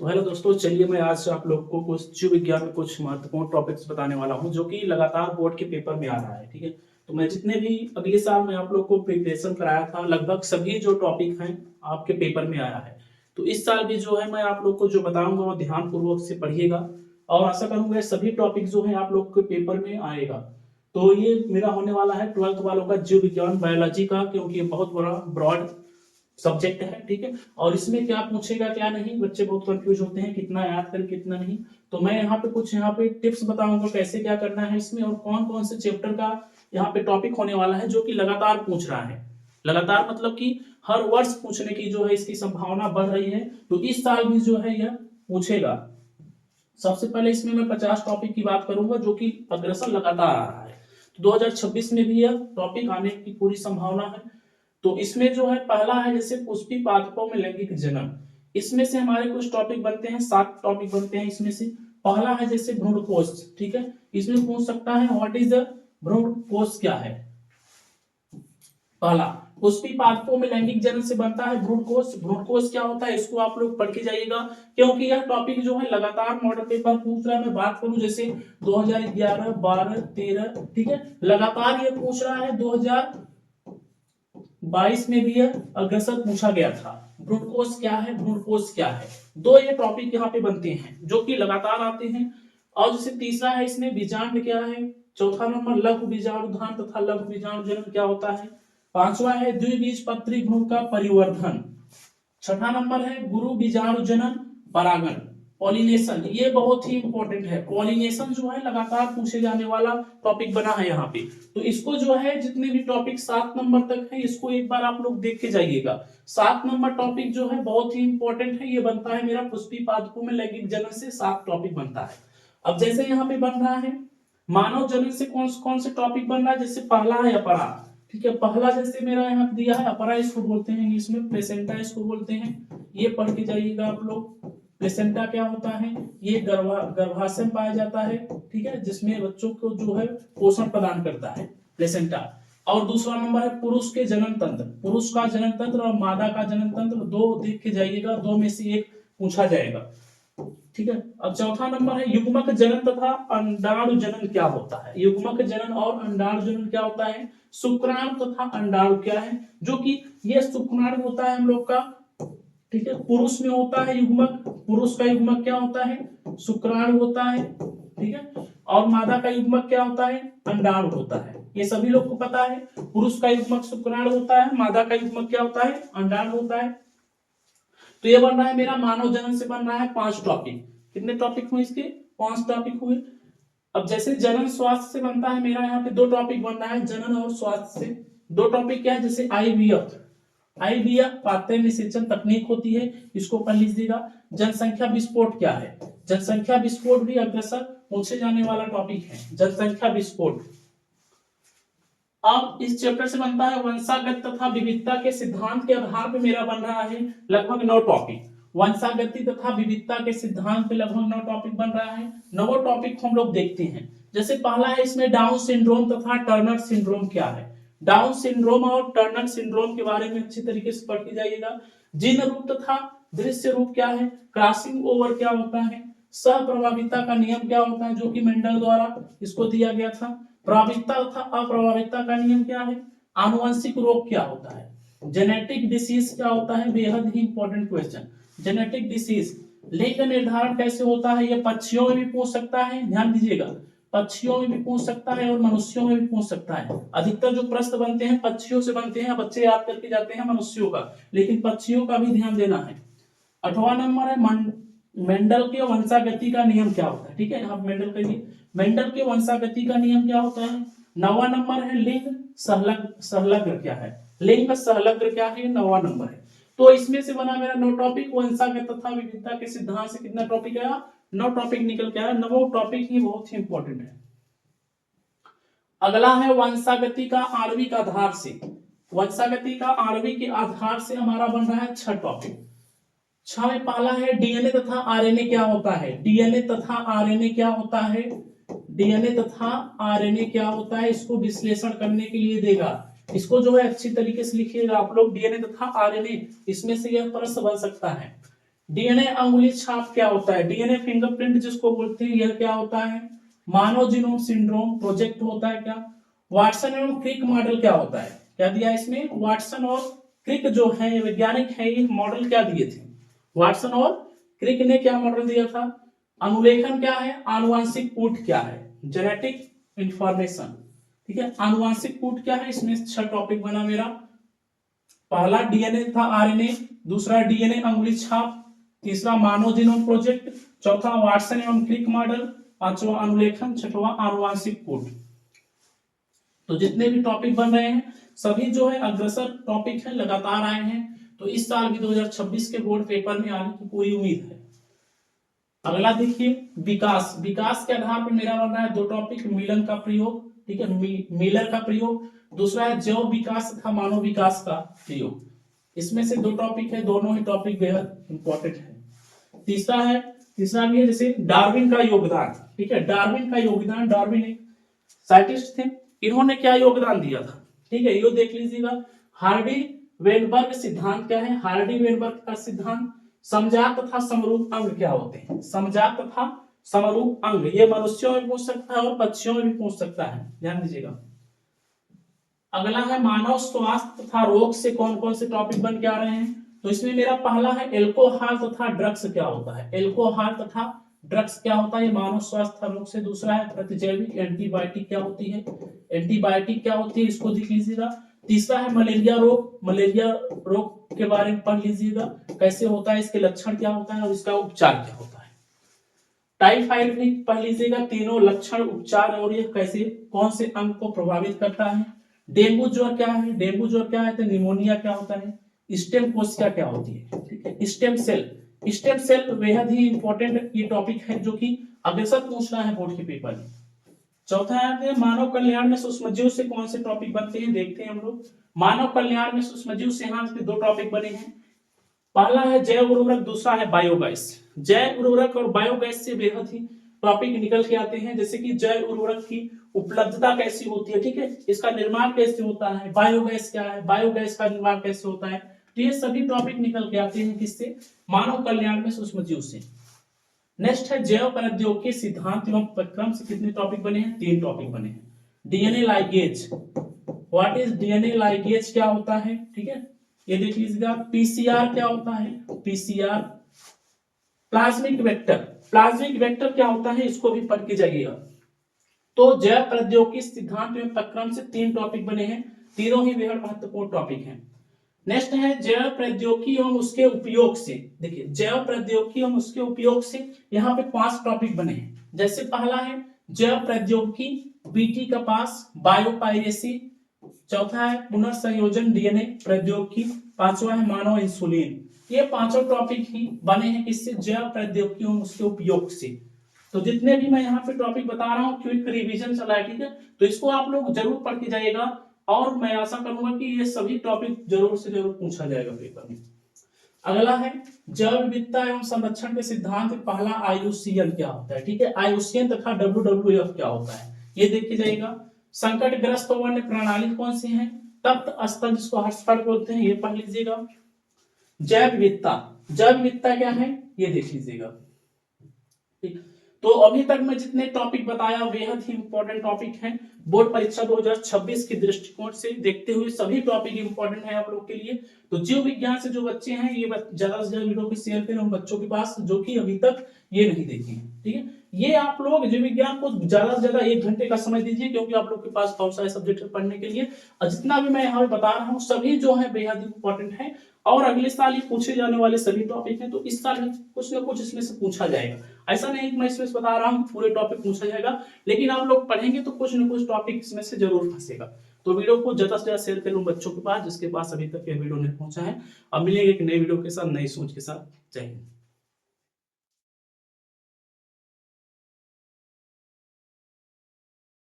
तो हेलो दोस्तों, चलिए मैं आज आप लोग को कुछ जीव विज्ञान में कुछ महत्वपूर्ण टॉपिक्स बताने वाला हूं जो कि लगातार बोर्ड के पेपर में आ रहा है। ठीक है, तो मैं जितने भी अगले साल मैं आप लोग को प्रिपरेशन कराया था, लगभग सभी जो टॉपिक हैं आपके पेपर में आया है। तो इस साल भी जो है मैं आप लोग को जो बताऊंगा वो ध्यान पूर्वक से पढ़िएगा और आशा करूंगा सभी टॉपिक जो है आप लोग के पेपर में आएगा। तो ये मेरा होने वाला है 12th वालों का जीव विज्ञान बायोलॉजी का, क्योंकि ये बहुत बड़ा ब्रॉड सब्जेक्ट है। ठीक है, और इसमें क्या पूछेगा क्या नहीं, बच्चे बहुत कंफ्यूज होते हैं कितना याद करें कितना नहीं। तो मैं यहाँ पे कुछ यहाँ पे टिप्स बताऊंगा कैसे क्या करना है इसमें, और कौन कौन से चैप्टर का यहाँ पे टॉपिक होने वाला है जो कि लगातार पूछ रहा है। लगातार मतलब कि हर वर्ष पूछने की जो है इसकी संभावना बढ़ रही है। तो इस साल भी जो है यह पूछेगा। सबसे पहले इसमें मैं 50 टॉपिक की बात करूंगा जो कि अग्रसर लगातार आ रहा है। तो 2026 में भी यह टॉपिक आने की पूरी संभावना है। तो इसमें जो है पहला है जैसे पुष्पी पादपों में लैंगिक जनन। इसमें से हमारे कुछ टॉपिक बनते हैं, 7 टॉपिक बनते हैं इसमें से। पहला है जैसे भ्रूणकोश। ठीक है, इसमें पूछ सकता है व्हाट इज द भ्रूणकोश क्या है। पहला, पुष्पी पादपों में लैंगिक जनन से बनता है भ्रूणकोश। भ्रूणकोश क्या होता है इसको आप लोग पढ़ के जाइएगा, क्योंकि यह टॉपिक जो है लगातार मॉडल पेपर पूछ रहा है। मैं बात करूं जैसे 2011, 12, 13, ठीक है, लगातार ये पूछ रहा है। 2022 में भी यह अग्रसर पूछा गया था। भ्रूणकोश क्या है, भ्रूणकोश क्या है। दो ये टॉपिक यहाँ पे बनते हैं जो कि लगातार आते हैं। और जैसे तीसरा है इसमें बीजांड क्या है। चौथा नंबर लघु बीजाणुधान तथा लघु बीजाणु जनन क्या होता है। पांचवा है द्विबीजपत्री भ्रूण का परिवर्धन। छठा नंबर है गुरु बीजाणु जनन परागण, पॉलिनेशन। ये बहुत ही इंपॉर्टेंट है। पॉलिनेशन जो है लगातार पूछे जाने वाला टॉपिक बना है यहाँ पे। तो इसको जो है जितने भी टॉपिक 7 नंबर तक है इसको एक बार आप लोग देख के जाइएगा। 7 नंबर टॉपिक जो है बहुत ही इंपॉर्टेंट है। ये बनता है मेरा पुष्पी पादपों में लैंगिक जनन से 7 टॉपिक बनता है। अब जैसे यहाँ पे बन रहा है मानव जनन से कौन कौन से टॉपिक बन रहा है। जैसे पहला है अपरा। ठीक है, पहला जैसे मेरा यहाँ दिया है अपरा, इसको बोलते हैं इंग्लिश में प्लेसेंटा इसको बोलते हैं। ये पढ़ के जाइएगा आप लोग। प्लेसेंटा क्या होता है, ये गर्भाशय में पाया जाता है। ठीक है, जिसमें बच्चों को जो है पोषण प्रदान करता है प्लेसेंटा। और दूसरा नंबर है पुरुष के जनन तंत्र। पुरुष का जनन तंत्र और मादा का जनन तंत्र, दो देख के जाइएगा, दो में से एक पूछा जाएगा। ठीक है, अब चौथा नंबर है युग्मक जनन तथा अंडाणु जनन क्या होता है। युग्मक जनन और अंडाणु जनन क्या होता है। शुक्राणु तथा अंडाणु क्या है, जो कि ये शुक्राणु होता है हम लोग का। ठीक है, पुरुष में होता है युग्मक, पुरुष का युग्मक क्या होता है, शुक्राणु होता है। ठीक है, और मादा का युग्मक क्या होता है, अंडाणु होता है। ये सभी लोग को पता है। पुरुष का युग्मक शुक्राणु होता है, मादा का युग्मक क्या होता है, अंडाणु होता है। तो ये बन रहा है मेरा मानव जनन से बन रहा है 5 टॉपिक। कितने टॉपिक हुए इसके, 5 टॉपिक हुए। अब जैसे जनन स्वास्थ्य से बनता है मेरा यहाँ पे 2 टॉपिक बन रहा है जनन और स्वास्थ्य से। 2 टॉपिक क्या है, जैसे आईवीएफ। आईवीएफ पात्र निषेचन तकनीक होती है, इसको पढ़ लीजिएगा। जनसंख्या विस्फोट क्या है। जनसंख्या विस्फोट भी अग्रसर पूछे जाने वाला टॉपिक है, जनसंख्या विस्फोट। अब इस चैप्टर से बनता है वंशागत तथा विविधता के सिद्धांत के आधार पर मेरा बन रहा है लगभग 9 टॉपिक। वंशागति तथा विविधता के सिद्धांत पे लगभग 9 टॉपिक बन रहा है। 9 टॉपिक हम लोग देखते हैं। जैसे पहला है इसमें डाउन सिंड्रोम तथा टर्नर सिंड्रोम क्या है। डाउन सिंड्रोम और टर्नर सिंड्रोम के बारे में अच्छी तरीके से पढ़ के जाइएगा। जीन रूप तथा दृश्य रूप क्या है, क्रॉसिंग ओवर क्या होता है, सहप्रभाविता का नियम क्या होता है जो कि मेंडल द्वारा इसको दिया गया था। प्रभाविता तथा अप्रभाविता का नियम क्या है, आनुवंशिक रोग क्या होता है, जेनेटिक डिसीज क्या होता है, बेहद ही इंपॉर्टेंट क्वेश्चन। जेनेटिक डिसीज, लिंग निर्धारण कैसे होता है, ये पक्षियों में भी पूछ सकता है, ध्यान दीजिएगा। पक्षियों में भी पूछ सकता है और मनुष्यों में भी पूछ सकता है। अधिकतर जो प्रश्न बनते हैं पक्षियों से बनते हैं, बच्चे याद करके जाते हैं मनुष्यों का, लेकिन पक्षियों का भी ध्यान देना है। 8वां नंबर है मेंडल के वंशागति का नियम क्या होता है। ठीक है, आप मेंडल करिए, मेंडल के वंशागति का नियम क्या होता है। 9वां नंबर है लिंग सहलग्न क्या है, लिंग सहलग्न क्या है, 9वां नंबर है। तो इसमें से बना मेरा 9 टॉपिक। वंशागत तथा विविधता के सिद्धांत से कितना टॉपिक आया, 9 टॉपिक निकल के आया। 9 टॉपिक ही बहुत ही इंपॉर्टेंट है। अगला है वंशागति का आणविक आधार से। वंशागति का आणविक के आधार से हमारा बन रहा है 6 टॉपिक। 6 में पहला है डीएनए तथा आरएनए क्या होता है। डीएनए तथा आरएनए क्या होता है, डीएनए तथा आरएनए क्या होता है, इसको विश्लेषण करने के लिए देगा। इसको जो है अच्छी तरीके से लिखिएगा आप लोग, डीएनए तथा आरएनए, इसमें से यह प्रश्न बन सकता है। डीएनए अंगुली छाप क्या होता है, डीएनए फिंगरप्रिंट जिसको बोलते हैं, यह क्या होता है, मानव जीनोम सिंड्रोम प्रोजेक्ट होता है क्या, वाटसन एवं क्रिक मॉडल क्या होता है, क्या दिया इसमें, वाटसन और क्रिक जो है ये वैज्ञानिक है, ये मॉडल क्या दिए थे, वाटसन और क्रिक ने क्या मॉडल दिया था, अनुलेखन क्या है, आनुवांशिक कूट क्या है, जेनेटिक इंफॉर्मेशन, ठीक है, आनुवांशिक कूट क्या है, इसमें 6 टॉपिक बना मेरा, पहला डीएनए था आरएनए, दूसरा डीएनए अंगुली छाप, तीसरा मानव जीनोम प्रोजेक्ट, चौथा वाटसन एवं क्रिक मॉडल, पांचवा अनुलेखन, छठवां आनुवांशिक कोड। तो जितने भी टॉपिक बन रहे हैं सभी जो है अग्रसर टॉपिक है, लगातार आए हैं, तो इस साल भी 2026 के बोर्ड पेपर में आने की पूरी उम्मीद है। अगला देखिए विकास, विकास के आधार पर मेरा बन रहा है 2 टॉपिक, मिलन का प्रयोग, ठीक है, मिलर का प्रयोग, दूसरा है जैव विकास तथा मानव विकास का प्रयोग। इसमें से 2 टॉपिक है, दोनों ही टॉपिक बेहद इंपॉर्टेंट है। तीसरा भी है जैसे डार्विन का योगदान, ठीक है, डार्विन का योगदान, डार्विन एक साइंटिस्ट थे, इन्होंने क्या योगदान दिया था, ठीक है, ये देख लीजिएगा। हार्डी वेनबर्ग सिद्धांत क्या है, हार्डी वेनबर्ग का सिद्धांत, समजात तथा समरूप अंग क्या होते हैं, समजात तथा समरूप अंग, ये मनुष्यों में पूछ सकता है और पक्षियों में भी पूछ सकता है, ध्यान दीजिएगा। अगला है मानव स्वास्थ्य तथा रोग से कौन कौन से टॉपिक बन के आ रहे हैं, तो इसमें मेरा पहला है एल्कोहल तथा ड्रग्स क्या होता है, एल्कोहल तथा ड्रग्स क्या होता है, मानव स्वास्थ्य रोग से। दूसरा है प्रतिजैविक एंटीबायोटिक क्या होती है, एंटीबायोटिक क्या होती है, इसको देख लीजिएगा। तीसरा है मलेरिया रोग, मलेरिया रोग के बारे में पढ़ लीजिएगा, कैसे होता है, इसके लक्षण क्या होता है और इसका उपचार क्या होता है। टाइफाइड भी पढ़ लीजिएगा, तीनों लक्षण, उपचार और ये कैसे कौन से अंग को प्रभावित करता है। डेंगू ज्वर क्या है, डेंगू ज्वर क्या है, तो निमोनिया क्या होता है, स्टेम कोशिका क्या होती है, ठीक है, स्टेम सेल, स्टेम सेल बेहद ही इंपॉर्टेंट ये टॉपिक है जो कि अग्रसर पूछ रहा है बोर्ड के पेपर में। चौथा है मानव कल्याण में सूक्ष्मजीव से कौन से टॉपिक बनते हैं, देखते हैं हम लोग। मानव कल्याण में सूक्ष्मजीव से यहाँ पे 2 टॉपिक बने हैं, पहला है जैव उर्वरक, दूसरा है बायोगैस। जैव उर्वरक और बायोगैस से बेहद ही टॉपिक निकल के आते हैं, जैसे कि जैव उर्वरक की उपलब्धता कैसी होती है, ठीक है, इसका निर्माण कैसे होता है, बायोगैस क्या है, बायोगैस का निर्माण कैसे होता है, तो ये सभी टॉपिक निकल के आते हैं किससे, मानव कल्याण में सूक्ष्मजीव से। नेक्स्ट है जैव प्रौद्योगिकी सिद्धांत एवं प्रक्रम से कितने टॉपिक बने हैं, 3 टॉपिक बने हैं। DNA ligase, what is DNA ligase क्या होता है, ठीक है, ये देख लीजिएगा। पीसीआर क्या होता है, PCR. Plasmic vector, plasmic vector क्या होता है, इसको भी पढ़ के जाइएगा। तो जैव प्रौद्योगिकी सिद्धांत एवं प्रक्रम से 3 टॉपिक बने हैं, तीनों ही बेहद महत्वपूर्ण टॉपिक हैं। नेक्स्ट है जैव प्रौद्योगिकी एवं उसके उपयोग से, देखिए जैव प्रौद्योगिकी एवं उसके उपयोग से यहाँ पे 5 टॉपिक बने हैं। जैसे पहला है जैव प्रौद्योगिकी, बीटी कपास, बायोपायरेसी, चौथा है पुनर्संयोजन डीएनए प्रौद्योगिकी, पांचवा है मानव इंसुलिन। ये 5 टॉपिक ही बने हैं किससे, जैव प्रौद्योगिकी एवं उसके उपयोग से। तो जितने भी मैं यहाँ पे टॉपिक बता रहा हूँ क्विक रिवीजन चला है, ठीक है, तो इसको आप लोग जरूर पढ़ के जाइएगा और मैं आशा करूंगा कि ये सभी टॉपिक जरूर से जरूर पूछा जाएगा पेपर में। अगला है जैव विविधता एवं संरक्षण के सिद्धांत, पहला आईयूसीएन क्या होता है, ठीक है, आईयूसीएन तथा डब्ल्यूडब्ल्यूएफ क्या होता है, ये देख के जाइएगा। संकटग्रस्त वन्य प्रणाली कौन सी है, तप्त स्थल जिसको हॉटस्पॉट बोलते हैं, ये पढ़ लीजिएगा। जैव विविधता, जैव विविधता क्या है, ये देख लीजिएगा। ठीक, तो अभी तक मैं जितने टॉपिक बताया बेहद ही इंपॉर्टेंट टॉपिक हैं, बोर्ड परीक्षा 2026 के दृष्टिकोण से देखते हुए सभी टॉपिक इंपॉर्टेंट है आप लोग के लिए। तो जीव विज्ञान से जो बच्चे हैं ये ज्यादा से ज्यादा वीडियो को शेयर करें उन बच्चों के पास जो कि अभी तक ये नहीं देखे हैं, ठीक है। ये आप लोग जीव विज्ञान को ज्यादा से ज्यादा 1 घंटे का समय दीजिए, क्योंकि आप लोग के पास बहुत सारे सब्जेक्ट है पढ़ने के लिए, और जितना भी मैं यहाँ बता रहा हूँ सभी जो है बेहद इंपॉर्टेंट है और अगले साल ये पूछे जाने वाले सभी टॉपिक हैं, तो इस साल कुछ ना कुछ इसमें से पूछा जाएगा। ऐसा नहीं कि मैं इसमें से बता रहा हूँ पूरे टॉपिक पूछा जाएगा, लेकिन आप लोग पढ़ेंगे तो कुछ ना कुछ टॉपिक इसमें से जरूर फंसेगा। तो वीडियो को ज्यादा से ज्यादा शेयर करें उन बच्चों के पास जिसके पास अभी तक ये वीडियो नहीं पहुंचा है। अब मिलेंगे एक नई वीडियो के साथ, नई सोच के साथ। जय हिंद।